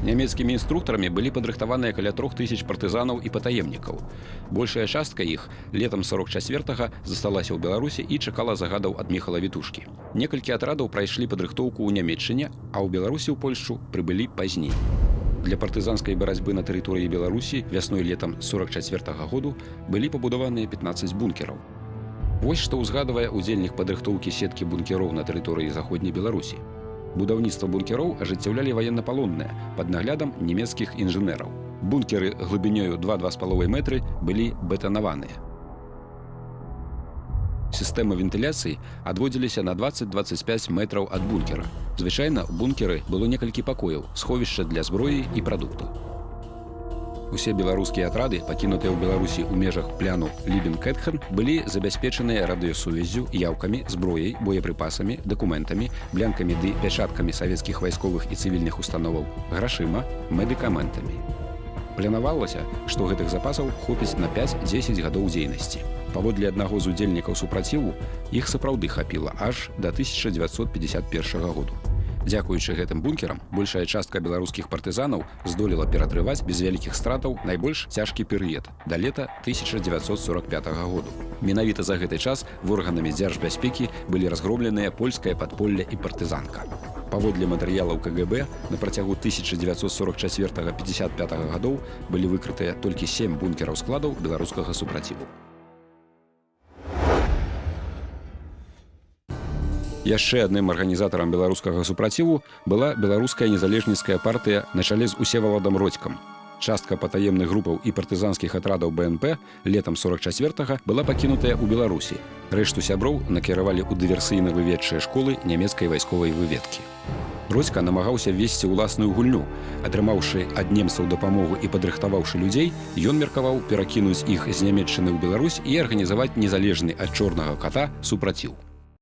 Нямецкімі інструктарамі былі падрыхтаваныя каля 3000 партызанаў і патаемнікаў. Большая частка іх летам 44-га засталася ў Беларусі і чакала загадаў ад Міхала Вітушкі. Некалькі атрадаў прайшлі падрыхтоўку ў Нямецчыне, а ў Беларусі ў Польшчу прыбылі пазней. Для партызанскай барацьбы на тэрыторыі Беларусі вясной-летам 44-го году былі пабудаваныя 15 бункераў. Вось што ўзгадвае удзельнік падрыхтоўкі сеткі бункероў на тэрыторыі заходняй Беларусі. Будаўніцтва бункероў ажыццяўлялі ваеннапалонныя пад наглядам нямецкіх інжынераў. Бункеры глыбінёю 2-2,5 метры былі бетанаваныя. Сістэмы вентыляцыі адводзіліся на 20-25 метраў ад бункера. Звычайна ў бункеры было некалькі пакояў, сховішча для зброі і прадуктаў. Усе беларускія атрады, пакінутыя ў Беларусі ў межах пляну Лібен-Кетхен, былі забяспечаныя радыёсувяззю, яўкамі, зброяй, боепрыпасамі, дакументамі, блянкамі ды пячаткамі савецкіх вайсковых і цывільных установаў, грашыма, медыкаментамі. Планавалася, што гэтых запасаў хопіць на 5-10 гадоў дзейнасці. Паводле аднаго з удзельнікаў супраціву, іх сапраўды хапіла аж да 1951 году. Дзякуючы гэтым бункерам, большая частка беларускіх партызанаў здолела ператрываць без вялікіх стратаў найбольш цяжкі перыяд да лета 1945 году. Менавіта за гэты час органамі дзяржбяспекі былі разгромленыя польскае падполле і партызанка. Паводле матэрыялаў КГБ, на працягу 1944-55 гадоў былі выкрытыя толькі 7 бункераў складаў беларускага супраціву. Яшчэ адным арганізатарам беларускага супраціву была беларуская незалежніцкая партыя на чале з Усеваладам Родзькам. Частка патаемных групаў і партызанскіх атрадаў БНП летам 44-га была пакінутая ў Беларусі. Рэшту сяброў накіравалі ў дыверсійна-выведчыя школы нямецкай вайсковай выведкі. Родзька намагаўся ввесці ўласную гульню. Атрымаўшы ад немцаў дапамогу і падрыхтаваўшы людзей, ён меркаваў перакінуць іх з Нямецчыны ў Беларусь і арганізаваць незалежны ад чорнага ката супраціў.